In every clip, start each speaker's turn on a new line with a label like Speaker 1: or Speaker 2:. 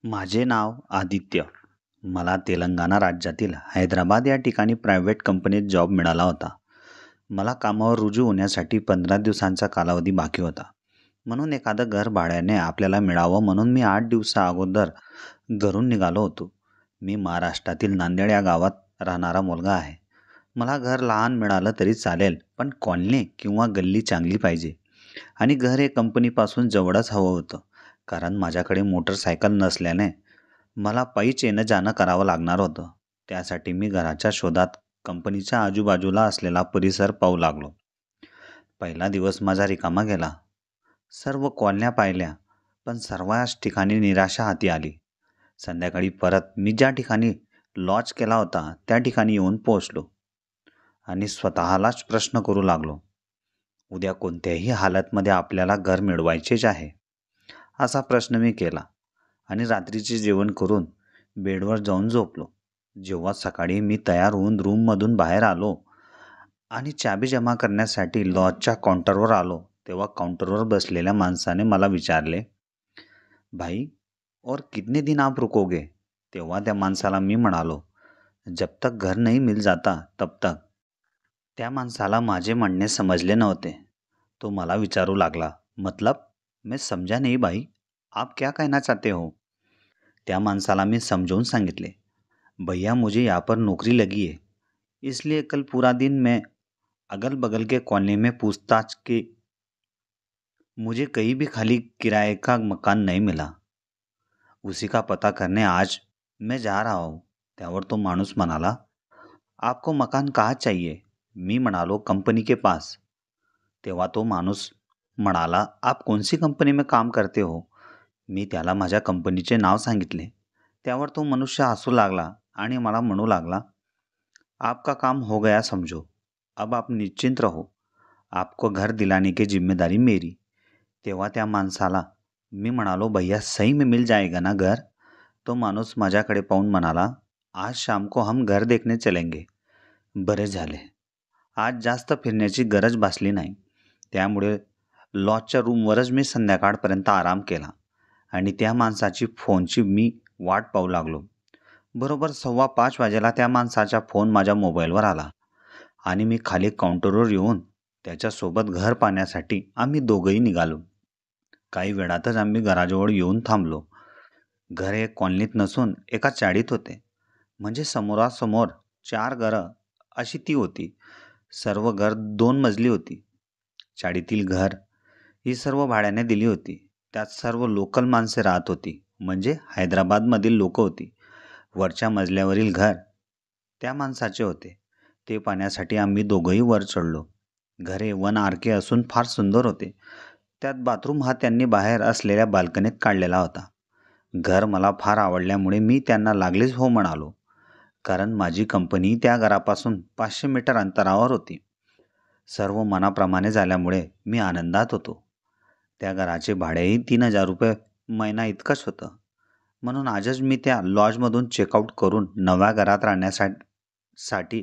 Speaker 1: माझे नाव आदित्य. मला तेलंगणा राज्यातील हैदराबाद या ठिकाणी प्रायव्हेट कंपनीत जॉब मिळाला होता. मला कामावर रुजू होण्यासाठी 15 दिवसांचा कालावधी बाकी होता. म्हणून एखादं घर भाड्याने आपल्याला मिळावं म्हणून मी 8 दिवसा अगोदर घरून निघालो होतो. मी महाराष्ट्रातील नांदेड या गावात राहणारा मुलगा आहे. मला घर लहान मिळालं तरी चालेल, पण कॉलनी किंवा गल्ली चांगली पाहिजे. आणि घर हे कंपनीपासून जवळच हवं होतं, कारण माझ्याकडे मोटरसायकल नसल्याने मला पायीच येणं जाणं करावं लागणार होतं. त्यासाठी मी घराच्या शोधात कंपनीच्या आजूबाजूला असलेला परिसर पाहू लागलो. पहिला दिवस माझा रिकामा गेला. सर्व कॉलन्या पाहिल्या, पण सर्वच ठिकाणी निराशा हाती आली. संध्याकाळी परत मी ज्या ठिकाणी लॉज केला होता त्या ठिकाणी येऊन पोहोचलो आणि स्वतःलाच प्रश्न करू लागलो, उद्या कोणत्याही हालतमध्ये आपल्याला घर मिळवायचेच आहे, असा प्रश्न मी केला. आणि रात्रीचे जेवण करून बेडवर जाऊन झोपलो. जेव्हा सकाळी मी तयार होऊन रूममधून बाहेर आलो आणि चाबी जमा करण्यासाठी लॉजच्या काउंटरवर आलो, तेव्हा काउंटरवर बसलेल्या माणसाने मला विचारले, भाई, और कितने दिन आप रुकोगे? तेव्हा त्या माणसाला मी म्हणालो, जब तक घर नहीं मिल जाता तब तक. त्या माणसाला माझे म्हणणे समजले नव्हते. तो मला विचारू लागला, मतलब? मैं समझा नहीं भाई, आप क्या कहना चाहते हो? त्या माणसाला मी समजावून सांगितले, भैया मुझे यहाँ पर नौकरी लगी है, इसलिए कल पूरा दिन मैं अगल बगल के कॉलोनी में पूछताछ की, मुझे कहीं भी खाली किराए का मकान नहीं मिला. उसी का पता करने आज मैं जा रहा हूँ. त्यावर तो माणूस म्हणाला, आपको मकान कहाँ चाहिए? मी म्हणालो, कंपनी के पास. तेव्हा तो माणूस म्हणाला, आप कौन सी कंपनी में काम करते हो? मी त्याला माझ्या कंपनीचे नाव सांगितले. त्यावर तो मनुष्य हसू लागला आणि मला म्हणू लागला, आपका काम हो गया समझो, अब आप निश्चिंत रहो, आपको घर दिलाने की जिम्मेदारी मेरी. तेव्हा त्या माणसाला मी म्हणालो, भैया सही में मिल जाएगा ना घर? तो माणूस माझ्याकडे पाहून म्हणाला, आज शाम को हम घर देखने चलेंगे. बरे झाले, आज जास्त फिरण्याची गरज भासली नाही. त्यामुळे लॉजच्या रूमवरच मी संध्याकाळपर्यंत आराम केला आणि त्या माणसाची फोनची मी वाट पाहू लागलो. बरोबर 5:15 वाजेला त्या माणसाचा फोन माझ्या मोबाईलवर आला आणि मी खाली काउंटरवर येऊन त्याच्यासोबत घर पाहण्यासाठी आम्ही दोघंही निघालो. काही वेळातच आम्ही घराजवळ येऊन थांबलो. घर एक कॉलनीत नसून एका चाळीत होते. म्हणजे समोरासमोर 4 घरं अशी ती होती. सर्व घर 2 मजली होती. चाळीतील घर ही सर्व भाड्याने दिली होती. त्यात सर्व लोकल माणसे राहत होती, म्हणजे हैदराबादमधील लोक होती. वरच्या मजल्यावरील घर त्या माणसाचे होते. ते पाहण्यासाठी आम्ही दोघंही वर चढलो. घरे 1 RK असून फार सुंदर होते. त्यात बाथरूम हा त्यांनी बाहेर असलेल्या बाल्कनीत काढलेला होता. घर मला फार आवडल्यामुळे मी त्यांना लागलीच हो म्हणालो, कारण माझी कंपनी त्या घरापासून 500 मीटर अंतरावर होती. सर्व मनाप्रमाणे झाल्यामुळे मी आनंदात होतो. त्या घराचे भाडेही 3,000 रुपये महिना इतकंच होतं. म्हणून आजच मी त्या लॉजमधून चेकआउट करून नव्या घरात राहण्यासाठी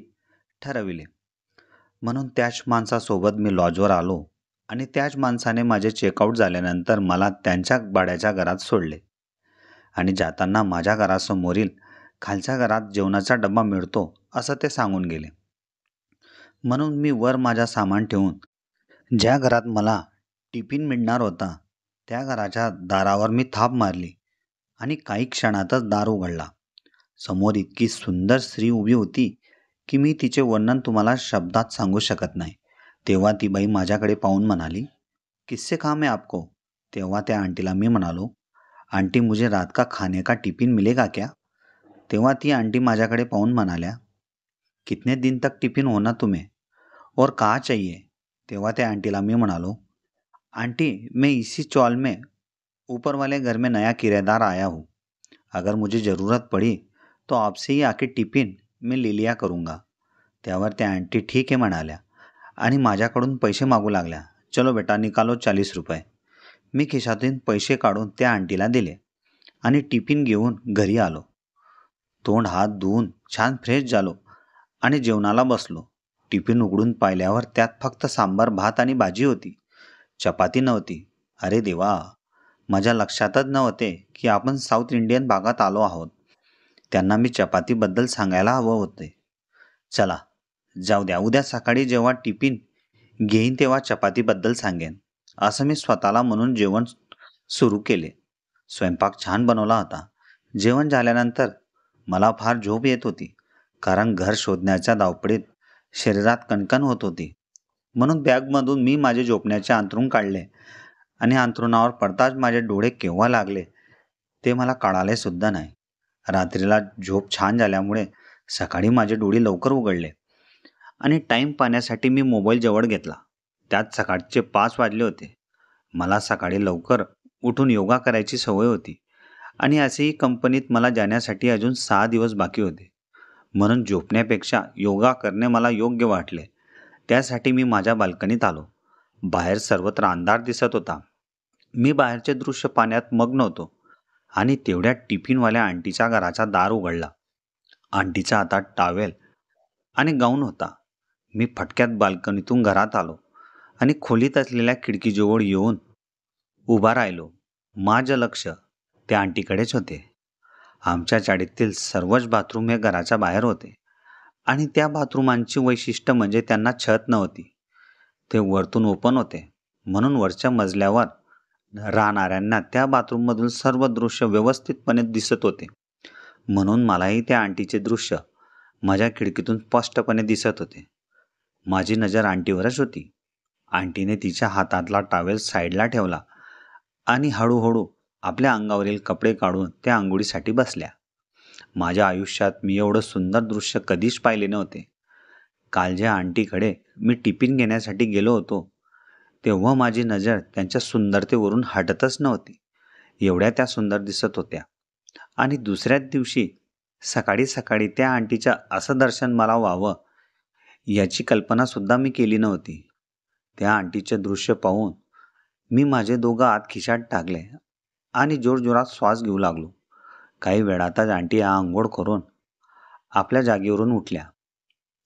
Speaker 1: ठरविले. म्हणून त्याच माणसासोबत मी लॉजवर आलो आणि त्याच माणसाने माझे चेकआउट झाल्यानंतर मला त्यांच्या भाड्याच्या घरात सोडले आणि जाताना माझ्या घरासमोरील खालच्या घरात जेवणाचा डबा मिळतो असं ते सांगून गेले. म्हणून मी वर माझा सामान ठेवून ज्या घरात मला टिफिन मिळणार होता त्या घराच्या दारावर मी थाप मारली आणि काही क्षणातच दार उघडला. समोर इतकी सुंदर स्त्री उभी होती की मी तिचे वर्णन तुम्हाला शब्दात सांगू शकत नाही. तेव्हा ती बाई माझ्याकडे पाहून म्हणाली, किससे काम है आपको? तेव्हा त्या आंटीला मी म्हणालो, आंटी मुझे रात का खाने का टिफिन मिलेगा क्या? तेव्हा ती आंटी माझ्याकडे पाहून म्हणाल्या, कितने दिन तक टिफिन होना तुम्हें और कहाँ चाहिए? तेव्हा त्या आंटीला मी म्हणालो, आंटी मैं इसी चौल में ऊपर वाले घर में नया किराएदार आया हूँ. अगर मुझे ज़रूरत पड़ी तो आपसे ही आके टिफिन मैं ले लिया करूँगा. त्यावर त्या आंटी ठीक आहे म्हणाल्या आणि माझ्याकडून पैसे मागू लागल्या. चलो बेटा निकालो 40 रुपये. मी खिशातून पैसे काढून त्या आंटीला दिले आणि टिफिन घेऊन घरी आलो. तोंड हात धुवून छान फ्रेश झालो आणि जेवणाला बसलो. टिफिन उघडून पाहिल्यावर त्यात फक्त सांबार, भात आणि भाजी होती. चपाती नव्हती. अरे देवा, माझ्या लक्षातच नव्हते की आपण साऊथ इंडियन भागात आलो आहोत. त्यांना मी चपातीबद्दल सांगायला हवं होते. चला, जाऊ द्या, उद्या सकाळी जेव्हा टिफिन घेईन तेव्हा चपातीबद्दल सांगेन, असं मी स्वतःला म्हणून जेवण सुरू केले. स्वयंपाक छान बनवला होता. जेवण झाल्यानंतर मला फार झोप येत होती, कारण घर शोधण्याच्या धावपळीत शरीरात कणकण होत होती. म्हणून बॅगमधून मी माझे झोपण्याचे अंथरूण काढले आणि अंथरुणावर पडताच माझे डोळे केव्हा लागले ते मला कळाले सुद्धा नाही. रात्रीला झोप छान झाल्यामुळे सकाळी माझे डोळे लवकर उघडले आणि टाईम पाहण्यासाठी मी मोबाईल जवळ घेतला. त्यात सकाळचे 5 वाजले होते. मला सकाळी लवकर उठून योगा करायची सवय होती आणि असेही कंपनीत मला जाण्यासाठी अजून 6 दिवस बाकी होते. म्हणून झोपण्यापेक्षा योगा करणे मला योग्य वाटले. त्यासाठी मी माझ्या बाल्कनीत आलो. बाहेर सर्वत्र अंधार दिसत होता. मी बाहेरचे दृश्य पाहण्यात मग्न होतो आणि तेवढ्यात टिफिनवाल्या आंटीच्या घराचा दार उघडला. आंटीच्या हातात टॉवेल आणि गाऊन होता. मी फटक्यात बाल्कनीतून घरात आलो आणि खोलीत असलेल्या खिडकीजवळ येऊन उभा राहिलो. माझं लक्ष त्या आंटीकडेच होते. आमच्या चाळीतील सर्वच बाथरूम हे घराच्या बाहेर होते आणि त्या बाथरूमांची वैशिष्ट्य म्हणजे त्यांना छत नव्हती. ते वरतून ओपन होते, म्हणून वरच्या मजल्यावर राहणाऱ्यांना त्या बाथरूममधून सर्व दृश्य व्यवस्थितपणे दिसत होते. म्हणून मलाही त्या आंटीचे दृश्य माझ्या खिडकीतून स्पष्टपणे दिसत होते. माझी नजर आंटीवरच होती. आंटीने तिच्या हातातला टॉवेल साईडला ठेवला आणि हळूहळू आपल्या अंगावरील कपडे काढून त्या अंघोळीसाठी बसल्या. माझ्या आयुष्यात मी एवढं सुंदर दृश्य कधीच पाहिले नव्हते. काल ज्या आंटीकडे मी टिफिन घेण्यासाठी गेलो होतो तेव्हा माझी नजर त्यांच्या सुंदरतेवरून हटतच नव्हती. एवढ्या त्या सुंदर दिसत होत्या. आणि दुसऱ्याच दिवशी सकाळी सकाळी त्या आंटीचं असं दर्शन मला व्हावं याची कल्पनासुद्धा मी केली नव्हती. त्या आंटीचे दृश्य पाहून मी माझे दोघं हात खिशात टाकले आणि जोरजोरात श्वास घेऊ लागलो. काही वेळातच आंटी आंघोळ करून आपल्या जागेवरून उठल्या.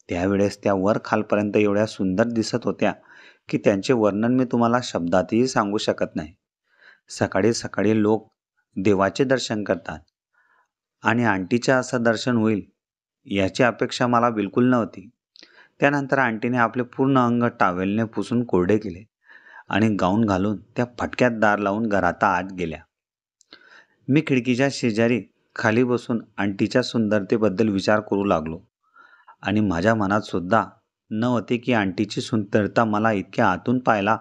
Speaker 1: त्यावेळेस त्या वर खालपर्यंत एवढ्या सुंदर दिसत होत्या की त्यांचे वर्णन मी तुम्हाला शब्दातही सांगू शकत नाही. सकाळी सकाळी लोक देवाचे दर्शन करतात आणि आंटीचे असं दर्शन होईल याची अपेक्षा मला बिलकुल नव्हती. त्यानंतर आंटीने आपले पूर्ण अंग टॉवेलने पुसून कोरडे केले आणि गाऊन घालून त्या फटक्यात दार लावून घरात आत गेल्या. मी खिडकीच्या शेजारी खाली बसून आंटीच्या सुंदरतेबद्दल विचार करू लागलो आणि माझ्या मनात सुद्धा नव्हते की आंटीची सुंदरता मला इतक्या आतून पाहायला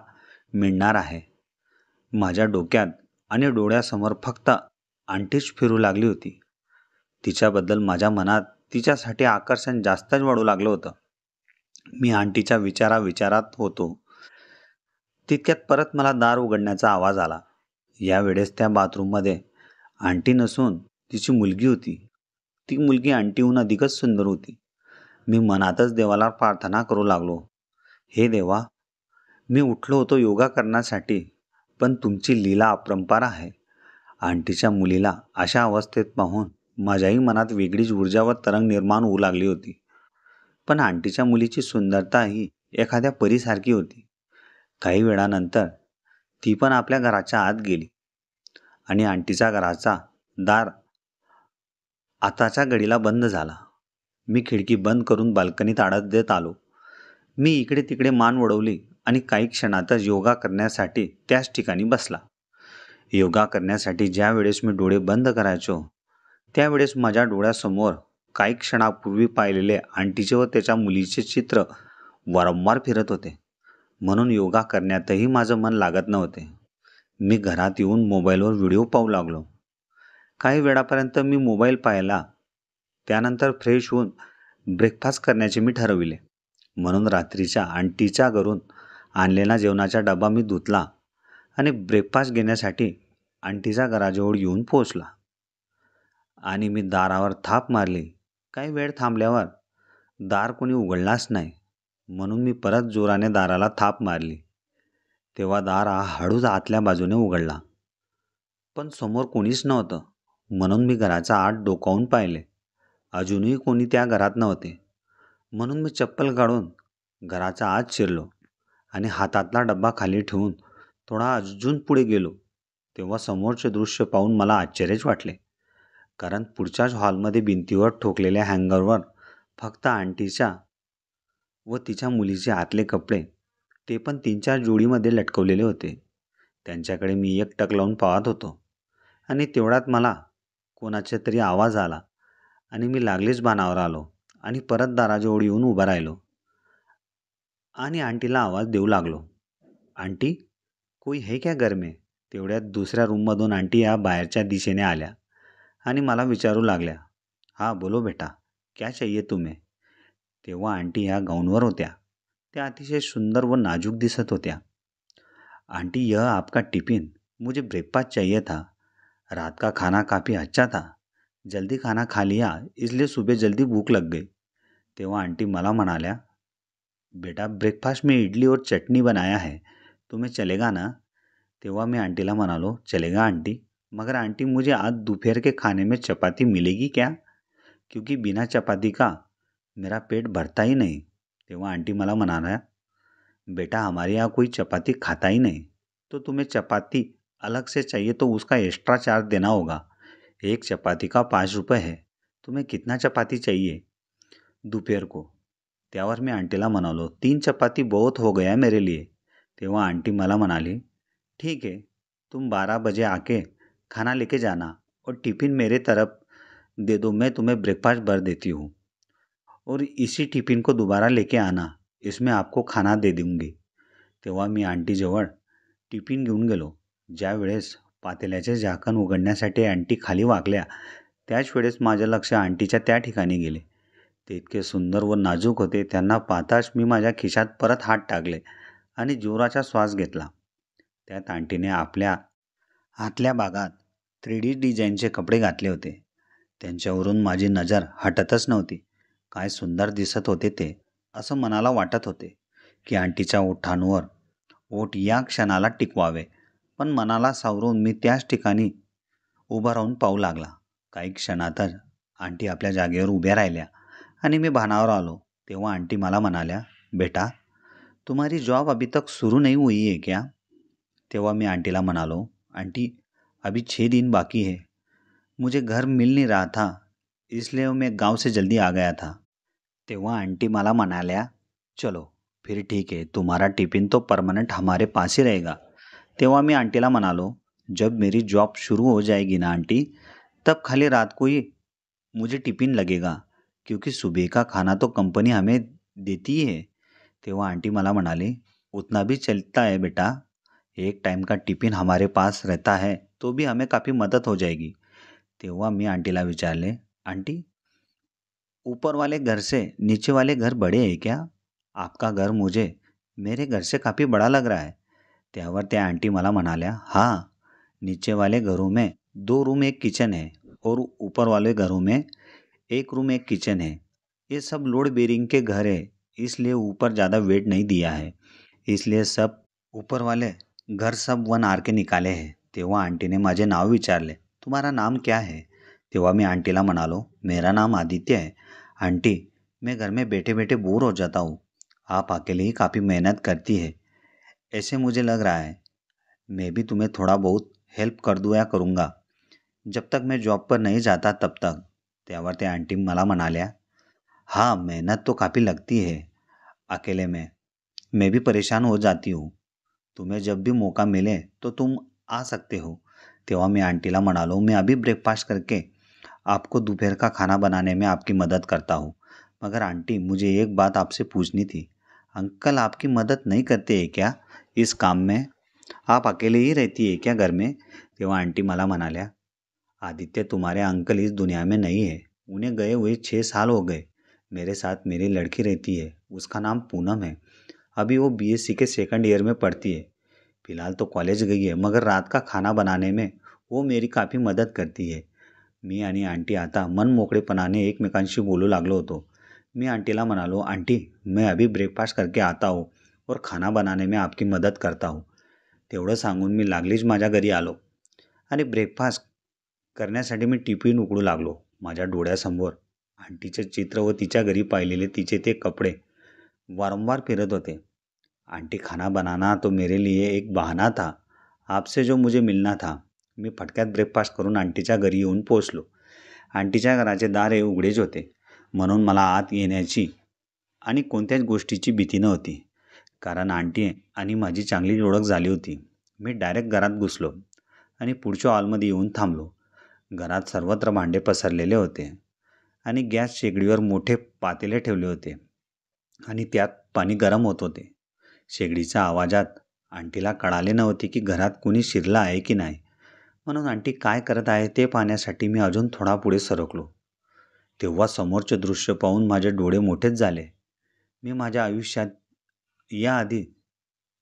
Speaker 1: मिळणार आहे. माझ्या डोक्यात आणि डोळ्यासमोर फक्त आंटीच फिरू लागली होती. तिच्याबद्दल माझ्या मनात तिच्यासाठी आकर्षण जास्तच वाढू लागलं होतं. मी आंटीच्या विचारात होतो तितक्यात परत मला दार उघडण्याचा आवाज आला. यावेळेस त्या बाथरूममध्ये आंटी नसून तिची मुलगी होती. ती मुलगी आंटीहून अधिकच सुंदर होती. मी मनातच देवाला प्रार्थना करू लागलो, हे देवा, मी उठलो होतो योगा करण्यासाठी, पण तुमची लीला अपरंपार आहे. आंटीच्या मुलीला अशा अवस्थेत पाहून माझ्याही मनात वेगळीच ऊर्जा व तरंग निर्माण होऊ लागली होती. पण आंटीच्या मुलीची सुंदरता ही एखाद्या परीसारखी होती. काही वेळानंतर ती पण आपल्या घराच्या आत गेली आणि आंटीच्या घराचा दार आताच्या घडीला बंद झाला. मी खिडकी बंद करून बाल्कनीत आडत देत आलो. मी इकडे तिकडे मान वळवली आणि काही क्षणातच योगा करण्यासाठी त्याच ठिकाणी बसला. योगा करण्यासाठी ज्या वेळेस मी डोळे बंद करायचो त्यावेळेस माझ्या डोळ्यासमोर काही क्षणापूर्वी पाहिलेले आंटीचे व त्याच्या मुलीचे चित्र वारंवार फिरत होते. म्हणून योगा करण्यातही माझं मन लागत नव्हते. मी घरात येऊन मोबाईलवर व्हिडिओ पाहू लागलो. काही वेळापर्यंत मी मोबाईल पाहिला. त्यानंतर फ्रेश होऊन ब्रेकफास्ट करण्याचे मी ठरविले. म्हणून रात्रीच्या आंटीच्या घरून आणलेला जेवणाचा डबा मी धुतला आणि ब्रेकफास्ट घेण्यासाठी आंटीच्या घराजवळ येऊन पोहोचला आणि मी दारावर थाप मारली. काही वेळ थांबल्यावर दार कोणी उघडलाच नाही. म्हणून मी परत जोराने दाराला थाप मारली. तेव्हा दार हळूच आतल्या बाजूने उघडला, पण समोर कोणीच नव्हतं. म्हणून मी घराच्या आत डोकावून पाहिले. अजूनही कोणी त्या घरात नव्हते. म्हणून मी चप्पल काढून घराच्या आत शिरलो आणि हातातला डब्बा खाली ठेवून थोडा अजून पुढे गेलो. तेव्हा समोरचे दृश्य पाहून मला आश्चर्यच वाटले. कारण पुढच्याच हॉलमध्ये भिंतीवर ठोकलेल्या हँगरवर फक्त आंटीच्या व तिच्या मुलीचे आतले कपडे, ते पण 3-4 जोडीमध्ये लटकवलेले होते. त्यांच्याकडे मी एकटक लावून पाहत होतो आणि तेवढ्यात मला कोणाचा तरी आवाज आला आणि मी लागलीच भानावर आलो आणि परत दाराजवळ येऊन उभा राहिलो आणि आंटीला आवाज देऊ लागलो, "आंटी, कोई है क्या घर में?" तेवढ्यात दुसऱ्या रूममधून आंटी या बाहेरच्या दिशेने आल्या आणि मला विचारू लागल्या, "हाँ बोलो बेटा, क्या चाहिए तुम्हें?" तेव्हा आंटी ह्या गाऊनवर होत्या. त्या अतिशय सुंदर व नाजूक दिसत होत्या. "आंटी, यह आपका टिफ़िन, मुझे ब्रेकफास्ट चाहिए था. रात का खाना काफ़ी अच्छा था. जल्दी खाना खा लिया, इसलिए सुबह जल्दी भूख लग गई." तेव्हा आंटी मला म्हणाल्या, "बेटा, ब्रेकफास्ट में इडली और चटनी बनाया है, तुम्हें चलेगा ना?" तेव्हा मैं आंटीला म्हणालो, "चलेगा आंटी, मगर आंटी मुझे आज दोपहर के खाने में चपाती मिलेगी क्या? क्योंकि बिना चपाती का मेरा पेट भरता ही नहीं." तेव्हा आंटी मला म्हणाल्या, "बेटा, हमारे यहाँ कोई चपाती खाता ही नहीं, तो तुम्हें चपाती अलग से चाहिए तो उसका एक्स्ट्रा चार्ज देना होगा. एक चपाती का 5 रुपये है. तुम्हें कितना चपाती चाहिए दोपहर को?" त्यावर मी आंटीला म्हणालो, "3 चपाती बहुत हो गया मेरे लिए." तेव्हा आंटी मला म्हणाली, "ठीक है, तुम 12 बजे आके खाना लेके जाना और टिफ़िन मेरे तरफ दे दो, मैं तुम्हें ब्रेकफास्ट भर देती हूँ और इसी टिफ़िन को दोबारा लेके आना, इसमें आपको खाना दे दूंगी." तेव्हा मी आंटीजवळ टिफिन घेऊन गेलो. ज्यावेळेस पातेल्याचे झाकण उघडण्यासाठी आंटी खाली वाकल्या, त्याच वेळेस माझं लक्ष आंटीच्या त्या ठिकाणी गेले. ते इतके सुंदर व नाजूक होते. त्यांना पाहताच मी माझ्या खिशात परत हात टाकले आणि जोराचा श्वास घेतला. त्यात आंटीने आपल्या आतल्या भागात 3D डिझाईनचे कपडे घातले होते. त्यांच्यावरून माझी नजर हटतच नव्हती. काय सुंदर दिसत होते ते, असं मनाला वाटत होते की आंटीच्या ओठांवर ओठ या क्षणाला टिकवावे. पण मनाला सावरून मी त्याच ठिकाणी उभा राहून पाहू लागला. काही क्षणातच आंटी आपल्या जागेवर उभ्या राहिल्या आणि मी भानावर आलो. तेव्हा आंटी मला म्हणाल्या, "बेटा, तुम्हारी जॉब अभी तक शुरू नहीं हुई है क्या?" तेव्हा मी आंटीला म्हणालो, "आंटी, अभी 6 दिन बाकी है. मुझे घर मिल नहीं रहा था, इसलिए मैं गांव से जल्दी आ गया था." तेव्हा आंटी मला म्हणाल्या, "चलो फिर ठीक है, तुम्हारा टिफ़िन तो परमानेंट हमारे पास ही रहेगा." तेव्हा मी आंटीला म्हणालो, "जब मेरी जॉब शुरू हो जाएगी ना आंटी, तब खाली रात को ही मुझे टिफ़िन लगेगा, क्योंकि सुबह का खाना तो कंपनी हमें देती ही है." तेव्हा आंटी मला म्हणाली, "उतना भी चलता है बेटा, एक टाइम का टिफ़िन हमारे पास रहता है तो भी हमें काफ़ी मदद हो जाएगी." तेव्हा मी आंटीला विचारले, "आंटी, ऊपर वाले घर से नीचे वाले घर बड़े हैं क्या? आपका घर मुझे मेरे घर से काफ़ी बड़ा लग रहा है." त्यावर त्या आंटी मला म्हणाल्या, "हाँ, नीचे वाले घरों में 2 रूम एक किचन है और ऊपर वाले घरों में 1 रूम एक किचन है. ये सब लोड बेरिंग के घर है, इसलिए ऊपर ज़्यादा वेट नहीं दिया है, इसलिए सब ऊपर वाले घर सब 1 आर के निकाले हैं." तेव्हा आंटीने माझे नाव विचारले, "तुम्हारा नाम क्या है?" तेव्हा मी आंटीला म्हणालो, "मेरा नाम आदित्य है. आंटी, मैं घर में बैठे बैठे बोर हो जाता हूँ. आप अकेले ही काफ़ी मेहनत करती है, ऐसे मुझे लग रहा है. मैं भी तुम्हें थोड़ा बहुत हेल्प कर दिया करूँगा, जब तक मैं जॉब पर नहीं जाता तब तक." त्यावर त्या आंटी मला म्हणाल्या, "हाँ, मेहनत तो काफ़ी लगती है अकेले में. मैं भी परेशान हो जाती हूँ. तुम्हें जब भी मौका मिले तो तुम आ सकते हो." तेव्हा मी आंटीला म्हणालो, "मैं अभी ब्रेकफास्ट करके आपको दोपहर का खाना बनाने में आपकी मदद करता हूँ. मगर आंटी, मुझे एक बात आपसे पूछनी थी. अंकल आपकी मदद नहीं करते हैं क्या इस काम में? आप अकेले ही रहती है क्या घर में?" तेव्हा आंटी मला म्हणाल्या, "आदित्य, तुम्हारे अंकल इस दुनिया में नहीं है. उन्हें गए हुए 6 साल हो गए. मेरे साथ मेरी लड़की रहती है, उसका नाम पूनम है. अभी वो BSc के सेकंड ईयर में पढ़ती है. फिलहाल तो कॉलेज गई है, मगर रात का खाना बनाने में वो मेरी काफ़ी मदत करती है." मी आणि आंटी आता मन मोकळेपणाने एकमेकांशी बोलू लागलो होतो. मी आंटीला म्हणालो, "आंटी, मैं अभी ब्रेकफास्ट करके आता हूँ और खाना बनाने में आपकी मदद करता हूँ." तेवढं सांगून मी लागलीच माझ्या घरी आलो आणि ब्रेकफास्ट करण्यासाठी मी टिफिन उघडू लागलो. माझ्या डोळ्यासमोर आंटीचे चित्र व तिच्या घरी पाहिलेले तिचे ते कपडे वारंवार फिरत होते. आंटी, खाना बनाना तो मेरे लिए एक बहाना था. आपसे जो मुझे मिलना था मी फटक्यात ब्रेकफास्ट करून आंटीच्या घरी येऊन पोचलो. आंटीच्या घराचे दार हे उघडेच होते, म्हणून मला आत येण्याची आणि कोणत्याच गोष्टीची भीती नव्हती, कारण आंटी आणि माझी चांगली ओळख झाली होती. मी डायरेक्ट घरात घुसलो आणि पुढच्या हॉलमध्ये येऊन थांबलो. घरात सर्वत्र भांडे पसरलेले होते आणि गॅस शेगडीवर मोठे पातेले ठेवले होते आणि त्यात पाणी गरम होत होते. शेगडीच्या आवाजात आंटीला कळाले नव्हते की घरात कोणी शिरलं आहे की नाही, म्हणून आंटी काय करत आहे ते पाहण्यासाठी मी अजून थोडा पुढे सरकलो. तेव्हा समोरचे दृश्य पाहून माझे डोळे मोठेच झाले. मी माझ्या आयुष्यात याआधी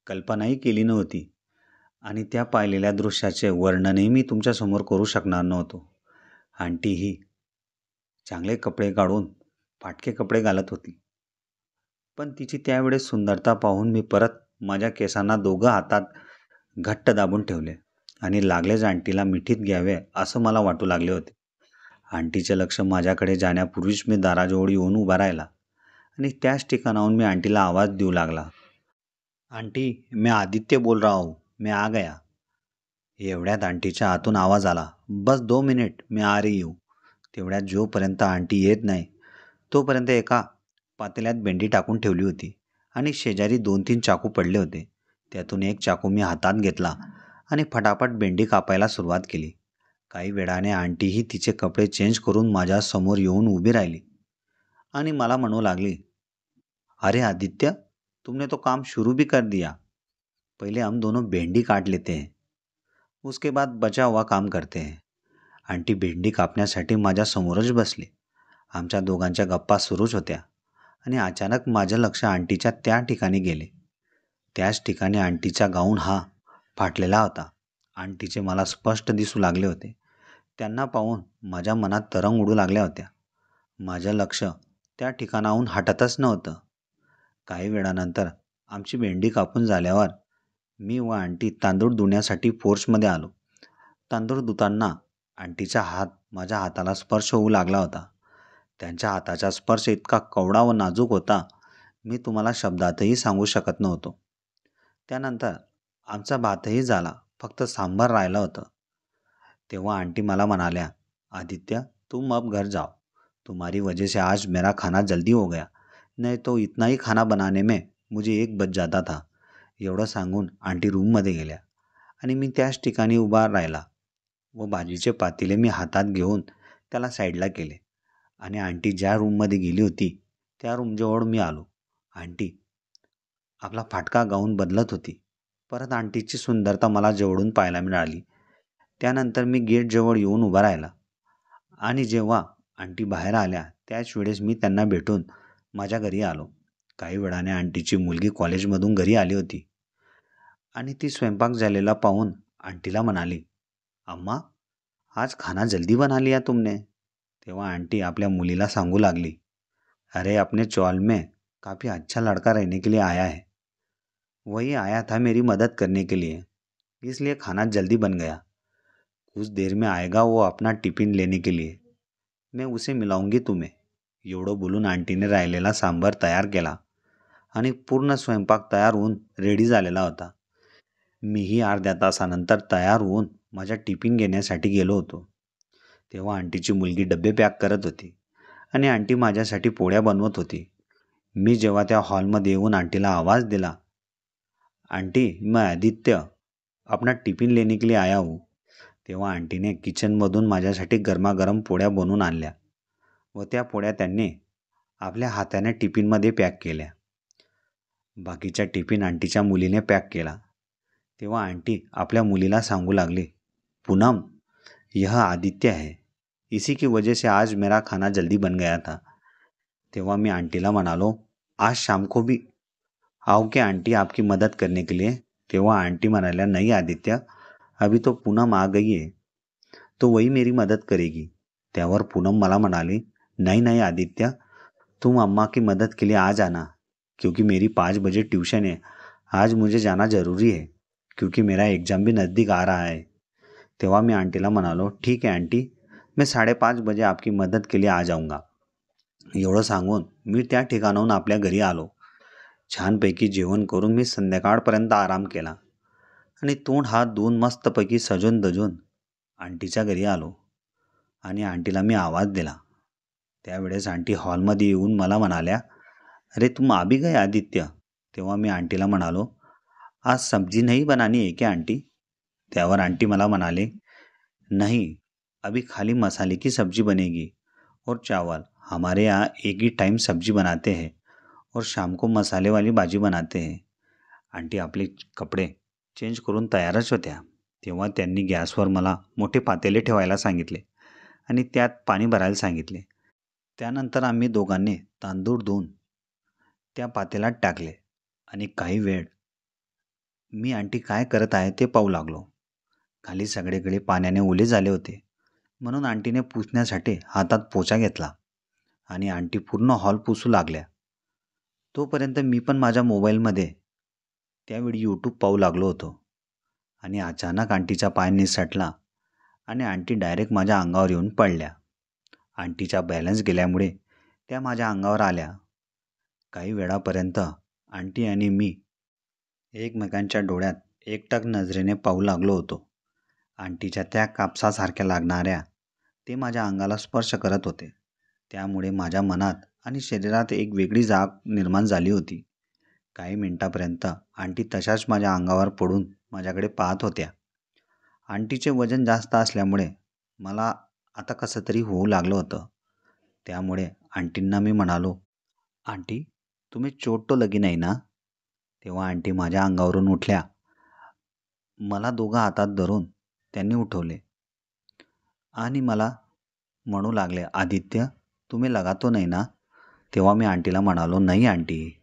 Speaker 1: कल्पनाही केली नव्हती आणि त्या पाहिलेल्या दृश्याचे वर्णनही मी तुमच्यासमोर करू शकणार नव्हतो. आंटी ही चांगले कपडे काढून फाटके कपडे घालत होती, पण तिची त्यावेळेस सुंदरता पाहून मी परत माझ्या केसांना दोघं हातात घट्ट दाबून ठेवले आणि लागलेच आंटीला मिठीत घ्यावे असं मला वाटू लागले होते. आंटीचे लक्ष माझ्याकडे जाण्यापूर्वीच मी दाराजवळ येऊन उभा राहिला आणि त्याच ठिकाणाहून मी आंटीला आवाज देऊ लागला, आंटी, मैं आदित्य बोल रहा हूँ, मैं आ गया. एवढ्यात आंटीच्या आतून आवाज आला, बस 2 मिनिट, मैं आ रही हूँ. तेवढ्यात जोपर्यंत आंटी येत नाही तोपर्यंत एका पातेल्यात भेंडी टाकून ठेवली होती आणि शेजारी 2-3 चाकू पडले होते. त्यातून एक चाकू मी हातात घेतला आणि फटाफट भेंडी कापायला सुरुवात केली. काही वेळाने आंटीही तिचे कपडे चेंज करून माझ्यासमोर येऊन उभी राहिली आणि मला म्हणू लागली, अरे आदित्य, तुमने तो काम शुरू भी कर दिया. पहले हम दोनों भेंडी काट लेते हैं, उसके बाद बचा हुआ काम करते हैं. आंटी भेंडी कापण्यासाठी माझ्यासमोरच बसली. आमच्या दोघांच्या गप्पा सुरूच होत्या आणि अचानक माझं लक्ष आंटीच्या त्या ठिकाणी गेले. त्याच ठिकाणी आंटीचा गाऊन हा फाटलेला होता. आंटीचे मला स्पष्ट दिसू लागले होते. त्यांना पाहून माझ्या मनात तरंग उडू लागल्या होत्या. माझं लक्ष त्या ठिकाणाहून हटतच नव्हतं. काही वेळानंतर आमची भेंडी कापून झाल्यावर मी व आंटी तांदूळ धुण्यासाठी पोर्चमध्ये आलो. तांदूळ धुताना आंटीचा हात माझ्या हाताला स्पर्श होऊ लागला होता. त्यांच्या हाताचा स्पर्श इतका कवडा व नाजूक होता, मी तुम्हाला शब्दातही सांगू शकत नव्हतो. त्यानंतर आमचा भातही झाला, फक्त सांबार राहिलं होतं. तेव्हा आंटी मला म्हणाल्या, आदित्य, तुम अब घर जाओ, तुम्हारी वजह से आज मेरा खाना जल्दी हो गया, नहीं तो इतना ही खाना बनाने में मुझे 1 बज जाता था. एवढं सांगून आंटी रूममध्ये गेल्या आणि मी त्याच ठिकाणी उभा राहिला व भाजीचे पातेले मी हातात घेऊन त्याला साईडला केले आणि आंटी ज्या रूममध्ये गेली होती त्या रूमजवळ मी आलो. आंटी आपला फाटका गाऊन बदलत होती. परत आंटीची सुंदरता मला जवळून पाहायला मिळाली. त्यानंतर मी गेटजवळ येऊन उभा राहिला आणि जेव्हा आंटी बाहेर आल्या त्याच वेळेस मी त्यांना भेटून माझ्या घरी आलो. काही वेळाने आंटीची मुलगी कॉलेजमधून घरी आली होती आणि ती स्वयंपाक झालेला पाहून आंटीला म्हणाली, अम्मा, आज खाना जल्दी बना लिया तुमने. तेव्हा आंटी आपल्या मुलीला सांगू लागली, अरे अपने चौल में काफ़ी अच्छा लड़का रहने के लिए आया है, वही आया था मेरी मदद करने के लिए, इसलिए खाना जल्दी बन गया. कुछ देर में आएगा वो अपना टिफिन लेने के लिए, मैं उसे मिलाऊंगी तुम्हें. एवढं बोलून आंटीने राहिलेला सांबार तयार केला आणि पूर्ण स्वयंपाक तयार होऊन रेडी झालेला होता. मीही अर्ध्या तासानंतर तयार होऊन माझ्या टिफिन घेण्यासाठी गेलो होतो. तेव्हा आंटीची मुलगी डबे पॅक करत होती आणि आंटी माझ्यासाठी पोळ्या बनवत होती. मी जेव्हा त्या हॉलमध्ये येऊन आंटीला आवाज दिला, आंटी, मैं आदित्य अपना टिफिन लेने के लिए आया हूँ, तेव्हा आंटीने किचनमधून माझ्यासाठी गरमागरम पोळ्या बनवून आणल्या व त्या पोळ्या त्यांनी आपल्या हाताने टिफिनमध्ये पॅक केल्या. बाकीचा टिफिन आंटीच्या मुलीने पॅक केला. तेव्हा आंटी आपल्या मुलीला सांगू लागली, पूनम, यह आदित्य है, इसी की वजह से आज मेरा खाना जल्दी बन गया था. तेव्हा मी आंटीला म्हणालो, आज शाम को भी आओ क्या आंटी आपकी मदद करने के लिए. तेव्हा आंटी म्हणाल्या, नहीं आदित्य, अभी तो पूनम आ गई है, तो वही मेरी मदद करेगी. त्यावर पूनम मला म्हणाली, नहीं नहीं आदित्य, तुम अम्मा की मदद के लिए आ जाना, क्योंकि मेरी 5 बजे ट्यूशन है, आज मुझे जाना ज़रूरी है, क्योंकि मेरा एग्ज़ाम भी नज़दीक आ रहा है. तेव्हा मी आंटीला म्हणालो, ठीक आहे आंटी, मैं 5:30 बजे आपकी मदत के लिए आ जाऊंगा. एवढं सांगून मी त्या ठिकाणाहून आपल्या घरी आलो. छानपैकी जेवण करून मी संध्याकाळपर्यंत आराम केला आणि तोंड हात धुवून मस्तपैकी सजून दजून आंटीच्या घरी आलो आणि आंटीला मी आवाज दिला. त्यावेळेस आंटी हॉलमध्ये येऊन मला म्हणाल्या, अरे तुम आ भी गए आदित्य. तेव्हा मी आंटीला म्हणालो, आज सब्जी नहीं बनानी है क्या आंटी? त्यावर आंटी मला म्हणाले, नहीं, अभी खाली मसाले की सब्जी बनेगी और चावल. हमारे यहाँ एक ही टाइम सब्जी बनाते हैं और शाम को मसाले वाली भाजी बनाते हैं. आंटी आपले कपडे चेंज करून तयारच होत्या. तेव्हा त्यांनी गॅसवर मला मोठे पातेले ठेवायला सांगितले आणि त्यात पाणी भरायला सांगितले. त्यानंतर आम्ही दोघांनी तांदूळ धुवून त्या पातेल्यात टाकले आणि काही वेळ मी आंटी काय करत आहे ते पाहू लागलो. खाली सगळीकडे पाण्याने ओले झाले होते, म्हणून आंटीने पुसण्यासाठी हातात पोछा घेतला आणि आंटी पूर्ण हॉल पुसू लागल्या. तोपर्यंत मी पण माझ्या मोबाईलमध्ये त्यावेळी यूट्यूब पाहू लागलो होतो आणि अचानक आंटीचा पाय निसटला आणि आंटी डायरेक्ट माझ्या अंगावर येऊन पडल्या. आंटीचा बॅलन्स गेल्यामुळे त्या माझ्या अंगावर आल्या. काही वेळापर्यंत आंटी आणि मी एकमेकांच्या डोळ्यात एकटक नजरेने पाहू लागलो होतो. आंटीच्या त्या कापसासारख्या लागणाऱ्या ते माझ्या अंगाला स्पर्श करत होते. त्यामुळे माझ्या मनात आणि शरीरात एक वेगळी जाग निर्माण झाली होती. काही मिनिटापर्यंत आंटी तशाच माझ्या अंगावर पडून माझ्याकडे पाहत होत्या. आंटीचे वजन जास्त असल्यामुळे मला आता कसं तरी होऊ लागलं होतं. त्यामुळे आंटींना मी म्हणालो, आंटी तुम्ही चोट तो लगी नाही ना? तेव्हा आंटी माझ्या अंगावरून उठल्या. मला दोघं हातात धरून त्यांनी उठवले आणि मला म्हणू लागले, आदित्य तुम्हें लगा तो नहीं ना? तेव्हा मी आंटीला म्हणालो, नहीं आंटी,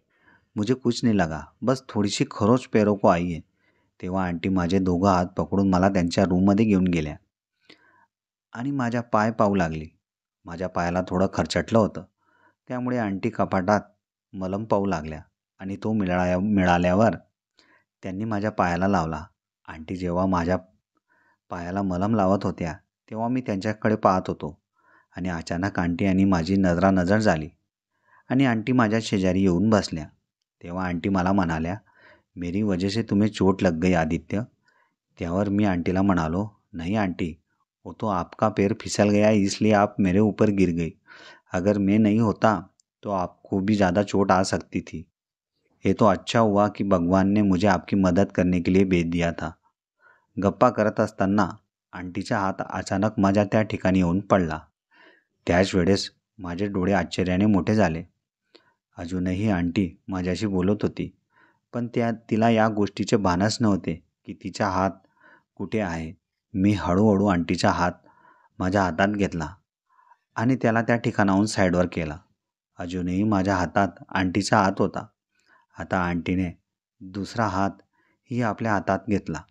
Speaker 1: मुझे कुछ नहीं लगा, बस थोडीशी खरोच पैरों को आई है. तेव्हा आंटी माझे दोघं हात पकडून मला त्यांच्या रूममध्ये घेऊन गेल्या आणि माझ्या पाय पाहू लागली. माझ्या पायाला थोडं खरचटलं होतं, त्यामुळे आंटी कपाटात मलम पाहू लागल्या आणि तो मिळाल्यावर त्यांनी माझ्या पायाला लावला. आंटी जेव्हा माझ्या पायाला मलम लावत होत्या तेव्हा मी त्यांच्याकडे पाहत होतो आणि अचानक आंटी आणि माझी नजरानजर झाली आणि आंटी माझ्या शेजारी येऊन बसल्या. तेव्हा आंटी मला म्हणाल्या, मेरी वजह से तुम्हें चोट लग गई आदित्य. त्यावर मी आंटीला म्हणालो, नहीं आंटी, वो तो आपका पैर फिसल गया इसलिए आप मेरे ऊपर गिर गई. अगर मैं नहीं होता तो आपको भी ज़्यादा चोट आ सकती थी. ये तो अच्छा हुआ कि भगवान ने मुझे आपकी मदद करने के लिए भेज दिया था. गप्पा करत असताना आंटीचा हात अचानक माझ्या त्या ठिकाणी येऊन पडला. त्याच वेळेस माझे डोळे आश्चर्याने मोठे झाले. अजूनही आंटी माझ्याशी बोलत होती, पण तिला या गोष्टीचे भानच नव्हते की तिचा हात कुठे आहे. मी हळूहळू आंटीचा हात माझ्या हातात घेतला आणि त्याला त्या ठिकाणाहून साईडवर केला. अजूनही माझ्या हातात आंटीचा हात होता. आता आंटीने दुसरा हात ही आपल्या हातात घेतला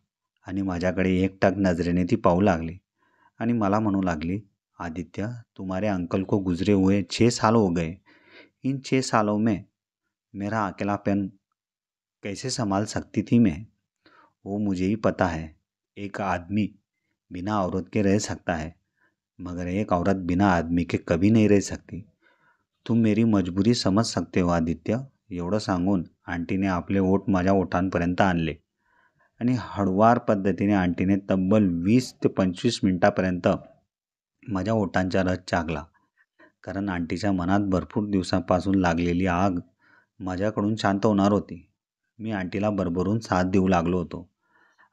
Speaker 1: आणि माझ्याकडे एकटक नजरेने ती पाहू लागली आणि मला म्हणू लागली, आदित्य तुम्हारे अंकल को गुजरे हुए 6 साल हो गए. इन 6 सालों में मेरा अकेलापन कैसे संभाल सकती थी मैं? वो मुझे ही पता है. एक आदमी बिना औरत के रह सकता है, मगर एक औरत बिना आदमी के कभी नहीं रह सकती. तुम मेरी मजबुरी समज सकते हो आदित्य. एवढं सांगून आंटीने आपले ओठ माझ्या ओठांपर्यंत आणले आणि हळुवार पद्धतीने आंटीने तब्बल 20 ते 25 मिनिटापर्यंत माझ्या ओठांचा रस चागला. कारण आंटीच्या मनात भरपूर दिवसांपासून लागलेली आग माझ्याकडून शांत होणार होती. मी आंटीला भरभरून साथ देऊ लागलो होतो.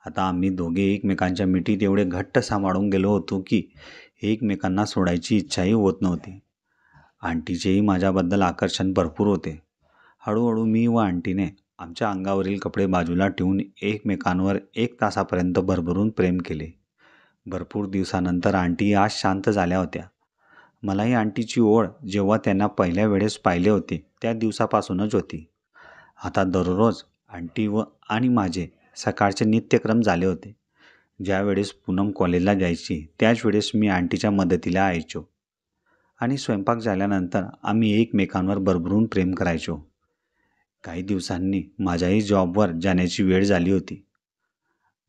Speaker 1: आता आम्ही दोघे एकमेकांच्या मिठीत एवढे घट्ट सांभाळून गेलो होतो की एकमेकांना सोडायची इच्छाही होत नव्हती. आंटीचेही माझ्याबद्दल आकर्षण भरपूर होते. हळूहळू मी व आंटीने आमच्या अंगावरील कपडे बाजूला ठेवून एकमेकांवर 1 तासापर्यंत भरभरून प्रेम केले. भरपूर दिवसानंतर आंटी आज शांत झाल्या होत्या. मलाही आंटीची ओढ जेव्हा त्यांना पहिल्या वेळेस पाहिले होते त्या दिवसापासूनच होती. आता दररोज आंटी आणि माझे सकाळचे नित्यक्रम झाले होते. ज्यावेळेस पूनम कॉलेजला जायची त्याच वेळेस मी आंटीच्या मदतीला यायचो आणि स्वयंपाक झाल्यानंतर आम्ही एकमेकांवर भरभरून प्रेम करायचो. काही दिवसांनी माझ्याही जॉबवर जाण्याची वेळ झाली होती.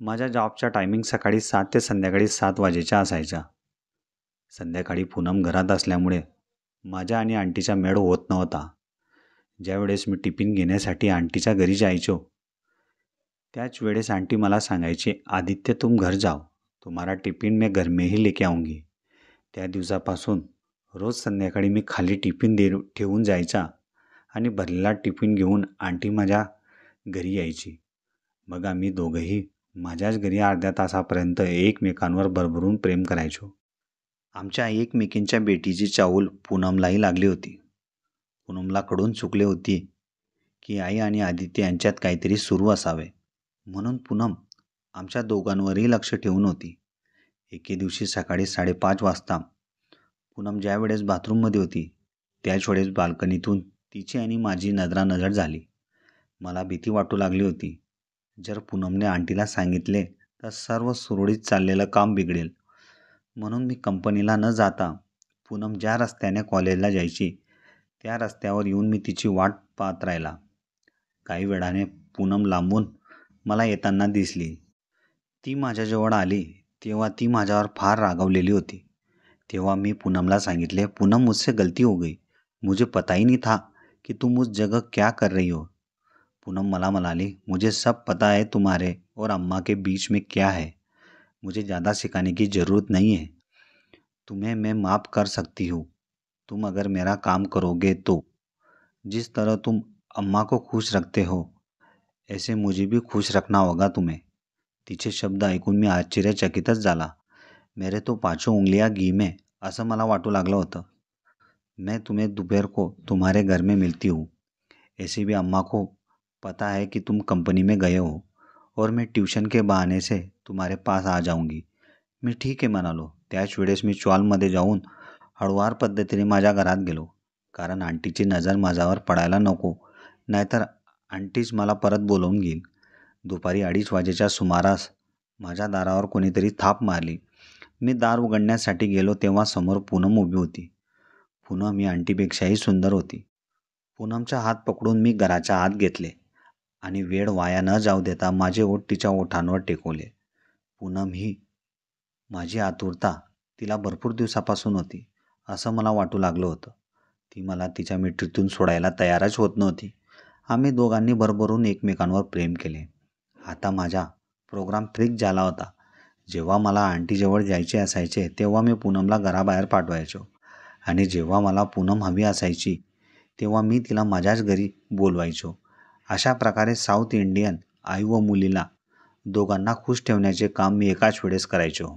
Speaker 1: माझ्या जॉबचा टायमिंग सकाळी 7 ते संध्याकाळी 7 वाजेचा असायचा. संध्याकाळी पूनम घरात असल्यामुळे माझ्या आणि आंटीचा मेळ होत नव्हता. ज्यावेळेस मी टिफिन घेण्यासाठी आंटीच्या घरी जायचो त्याच वेळेस आंटी मला सांगायचे, आदित्य तुम घर जाओ, तुम्हारा टिफिन मैं घर में ही लेके आऊंगी. त्या दिवसापासून रोज संध्याकाळी मी खाली टिफिन ठेवून जायचा आणि भरलेला टिफिन घेऊन आंटी माझ्या घरी यायची. मग आम्ही दोघंही माझ्याच घरी अर्ध्या तासापर्यंत एकमेकांवर भरभरून प्रेम करायचो. आमच्या एकमेकींच्या बेटीची चाहूल पूनमलाही लागली होती. पूनमला कळून चुकले होती की आई आणि आदित्य यांच्यात काहीतरी सुरू असावे. म्हणून पूनम आमच्या दोघांवरही लक्ष ठेवून होती. एके दिवशी सकाळी 5:30 वाजता पूनम ज्या वेळेस बाथरूममध्ये होती त्याच वेळेस बाल्कनीतून तिची आणि माझी नजरानजर झाली. मला भीती वाटू लागली होती. जर पूनमने आंटीला सांगितले तर सर्व सुरळीत चाललेलं काम बिघडेल. म्हणून मी कंपनीला न जाता पूनम ज्या रस्त्याने कॉलेजला जायची त्या रस्त्यावर येऊन मी तिची वाट पाहत राहिला. काही वेळाने पूनम लांबून मला येताना दिसली. ती माझ्याजवळ आली तेव्हा ती माझ्यावर फार रागावलेली होती. तेव्हा मी पूनमला सांगितले, पूनम मुझसे गलती हो गई. मुझे पता ही नहीं था कि तुम उस जगह क्या कर रही हो. पूनम मला म्हणाली, मुझे सब पता है तुम्हारे और अम्मा के बीच में क्या है. मुझे ज़्यादा सिखाने की ज़रूरत नहीं है. तुम्हें मैं माफ़ कर सकती हूँ तुम अगर मेरा काम करोगे तो. जिस तरह तुम अम्मा को खुश रखते हो ऐसे मुझे भी खुश रखना होगा तुम्हें. तिचे शब्द ऐकून मी आश्चर्यचकितच झाला. मेरे तो पांचों उंगलियां घी में असं मला वाटू लागलं होतं. मैं तुम्हें दोपहर को तुम्हारे घर में मिलती हूँ. ऐसे भी अम्मा को पता है कि तुम कंपनी में गए हो और मैं ट्यूशन के बहाने से तुम्हारे पास आ जाऊंगी. मी ठीक आहे म्हणालो. त्याच वेळेस मी चॉलमध्ये जाऊन हळूवार पद्धतीने माझ्या घरात गेलो. कारण आंटीची नजर माझ्यावर पडायला नको, नाहीतर आंटीच मला परत बोलवून घेईल. दुपारी 2:30 वाजेच्या सुमारास माझ्या दारावर कोणीतरी थाप मारली. मी दार उघडण्यासाठी गेलो तेव्हा समोर पूनम उभी होती. पूनम ही आंटीपेक्षाही सुंदर होती. पूनमचा हात पकडून मी घराच्या आत घेतले आणि वेळ वाया न जाऊ देता माझे ओठ तिच्या ओठांवर टेकवले. पूनम ही माझी आतुरता तिला भरपूर दिवसापासून होती असं मला वाटू लागलं होतं. ती मला तिच्या मिठीतून सोडायला तयारच होत नव्हती. आम्ही दोघांनी भरभरून एकमेकांवर प्रेम केले. आता माझा प्रोग्राम फिक्स झाला होता. जेव्हा मला आंटीजवळ जायचे असायचे तेव्हा मी पूनमला घराबाहेर पाठवायचो आणि जेव्हा मला पूनम हवी असायची तेव्हा मी तिला माझ्याच घरी बोलवायचो. अशा प्रकारे साऊथ इंडियन आई व मुलीला दोघांना खुश ठेवण्याचे काम मी एकाच वेळेस करायचो.